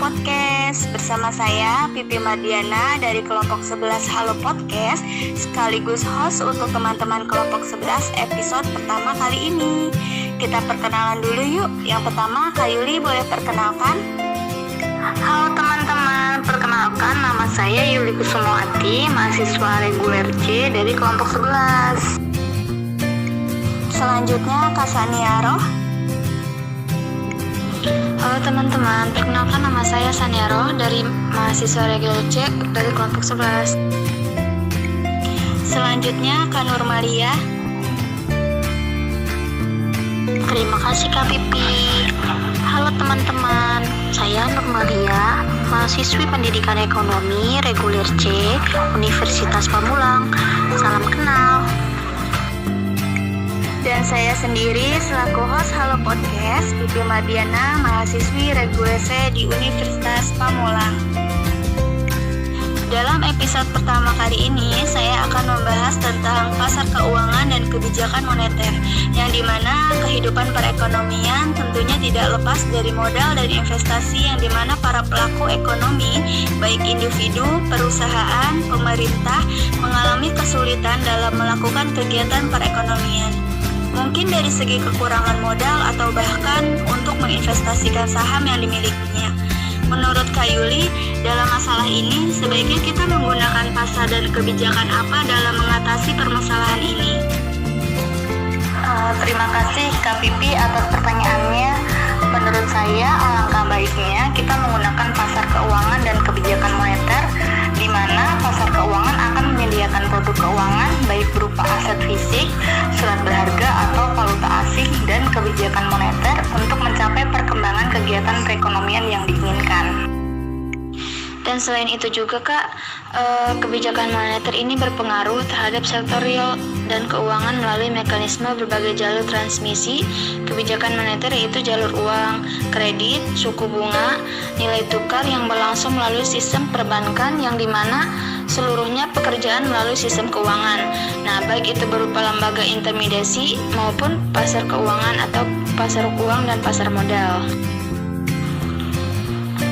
Podcast. Bersama saya Pipi Mardiana dari kelompok 11 Halo Podcast, sekaligus host untuk teman-teman kelompok 11 episode pertama kali ini. Kita perkenalan dulu yuk. Yang pertama, Kak Yuli boleh perkenalkan? Halo teman-teman, perkenalkan nama saya Yuli Kusumawati, mahasiswa reguler C dari kelompok 11. Selanjutnya Kak Saniaroh. Halo teman-teman, perkenalkan nama saya Saniaroh dari mahasiswa reguler C dari kelompok 11. Selanjutnya Kak Nurmalia. Terima kasih Kak Pipi. Halo teman-teman, saya Nurmalia, mahasiswi pendidikan ekonomi reguler C Universitas Pamulang. Salam kenal. Dan saya sendiri selaku host Halo Podcast, Pipi Mardiana, mahasiswi reguler C di Universitas Pamulang. Dalam episode pertama kali ini, saya akan membahas tentang pasar keuangan dan kebijakan moneter, yang dimana kehidupan perekonomian tentunya tidak lepas dari modal dan investasi, yang dimana para pelaku ekonomi, baik individu, perusahaan, pemerintah, mengalami kesulitan dalam melakukan kegiatan perekonomian. Mungkin dari segi kekurangan modal atau bahkan untuk menginvestasikan saham yang dimilikinya. Menurut Kak Yuli, dalam masalah ini sebaiknya kita menggunakan pasar dan kebijakan apa dalam mengatasi permasalahan ini? Terima kasih Kak Pipi atas pertanyaannya. Menurut saya alangkah baiknya kita menggunakan pasar keuangan dan kebijakan moneter, di mana pasar keuangan akan menyediakan produk keuangan baik berupa aset fisik, surat berharga atau valuta asing, dan kebijakan moneter untuk mencapai perkembangan kegiatan perekonomian yang diinginkan. Dan selain itu juga Kak, kebijakan moneter ini berpengaruh terhadap sektor real dan keuangan melalui mekanisme berbagai jalur transmisi kebijakan moneter, yaitu jalur uang, kredit, suku bunga, nilai tukar yang berlangsung melalui sistem perbankan, yang dimana seluruhnya pekerjaan melalui sistem keuangan. Nah, baik itu berupa lembaga intermediasi maupun pasar keuangan atau pasar uang dan pasar modal.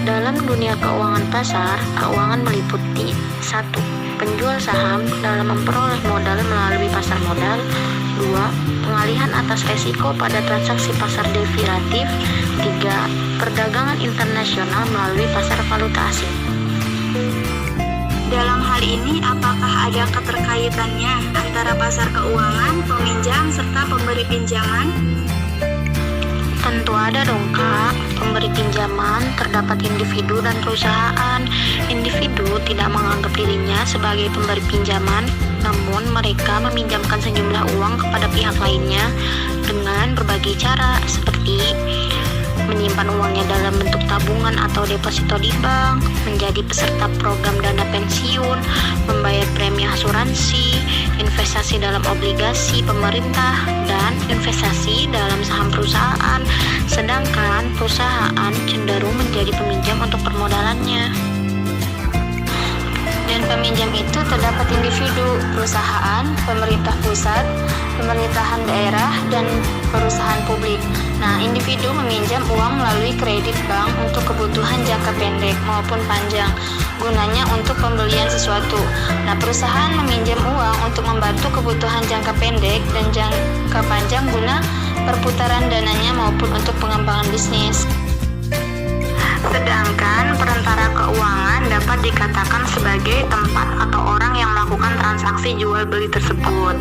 Dalam dunia keuangan pasar, keuangan meliputi 1. Penjual saham dalam memperoleh modal melalui pasar modal. 2. Pengalihan atas resiko pada transaksi pasar derivatif. 3. Perdagangan internasional melalui pasar valuta asing. Dalam hal ini, apakah ada keterkaitannya antara pasar keuangan, peminjam, serta pemberi pinjaman? Tentu ada dong Kak. Pemberi pinjaman terdapat individu dan perusahaan. Individu tidak menganggap dirinya sebagai pemberi pinjaman, namun mereka meminjamkan sejumlah uang kepada pihak lainnya dengan berbagai cara, seperti menyimpan uangnya dalam bentuk tabungan atau deposito di bank, menjadi peserta program dana pensiun, membayar premi asuransi, investasi dalam obligasi pemerintah, dan investasi dalam saham perusahaan. Sedangkan perusahaan cenderung menjadi peminjam untuk permodalannya. Dan peminjam itu terdapat individu, perusahaan, pemerintah pusat, pemerintahan daerah, dan perusahaan publik. Nah, individu meminjam uang melalui kredit bank untuk kebutuhan jangka pendek maupun panjang, gunanya untuk pembelian sesuatu. Nah, perusahaan meminjam uang untuk membantu kebutuhan jangka pendek dan jangka panjang guna perputaran dananya maupun untuk pengembangan bisnis. Sedangkan perantara keuangan dapat dikatakan sebagai tempat atau orang yang melakukan transaksi jual beli tersebut.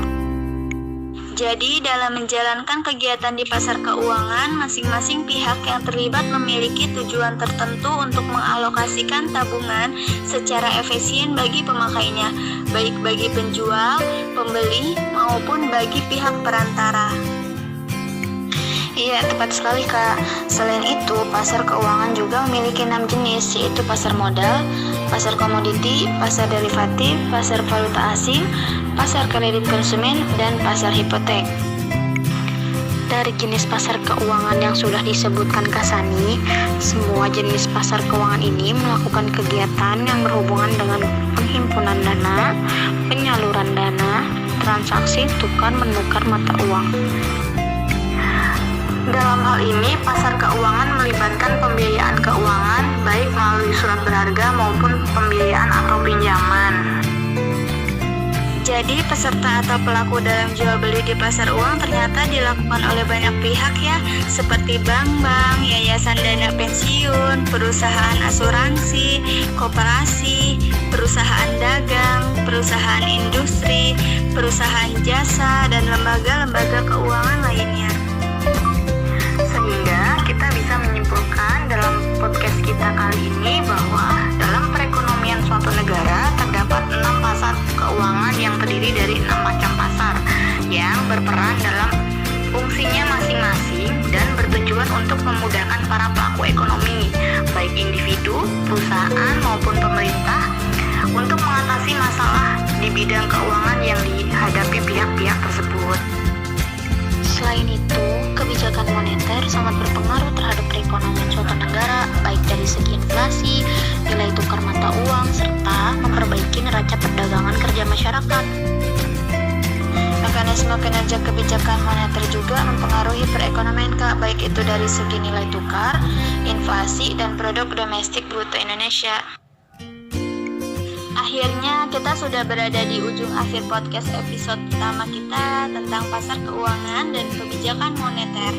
Jadi, dalam menjalankan kegiatan di pasar keuangan, masing-masing pihak yang terlibat memiliki tujuan tertentu untuk mengalokasikan tabungan secara efisien bagi pemakainya, baik bagi penjual, pembeli, maupun bagi pihak perantara. Iya, tepat sekali Kak. Selain itu, pasar keuangan juga memiliki 6 jenis, yaitu pasar modal, pasar komoditi, pasar derivatif, pasar valuta asing, pasar kredit konsumen, dan pasar hipotek. Dari jenis pasar keuangan yang sudah disebutkan Kak Sani, semua jenis pasar keuangan ini melakukan kegiatan yang berhubungan dengan penghimpunan dana, penyaluran dana, transaksi tukar menukar mata uang. Dalam hal ini, pasar keuangan melibatkan pembiayaan keuangan baik melalui surat berharga maupun pembiayaan atau pinjaman. Jadi peserta atau pelaku dalam jual beli di pasar uang ternyata dilakukan oleh banyak pihak ya, seperti bank-bank, yayasan dana pensiun, perusahaan asuransi, koperasi, perusahaan dagang, perusahaan industri, perusahaan jasa, dan lembaga-lembaga keuangan lainnya. Sehingga kita bisa menyimpulkan dalam podcast kita kali ini bahwa dalam perekonomian suatu negara terdapat 6 pasar keuangan yang terdiri dari 6 macam pasar yang berperan dalam fungsinya masing-masing dan bertujuan untuk memudahkan para pelaku ekonomi, baik individu, perusahaan maupun pemerintah, untuk mengatasi masalah di bidang keuangan yang dihadapi pihak-pihak tersebut. Selain itu, kebijakan moneter sangat berpengaruh terhadap perekonomian suatu negara, baik dari segi inflasi, nilai tukar mata uang, serta memperbaiki neraca perdagangan kerja masyarakat. Mekanisme kinerja kebijakan moneter juga mempengaruhi perekonomian Kak, baik itu dari segi nilai tukar, inflasi, dan produk domestik bruto Indonesia. Akhirnya kita sudah berada di ujung akhir podcast episode pertama kita tentang pasar keuangan dan kebijakan moneter.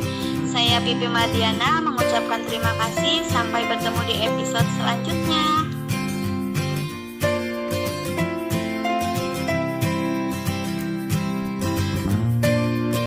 Saya Pipi Mardiana mengucapkan terima kasih, sampai bertemu di episode selanjutnya.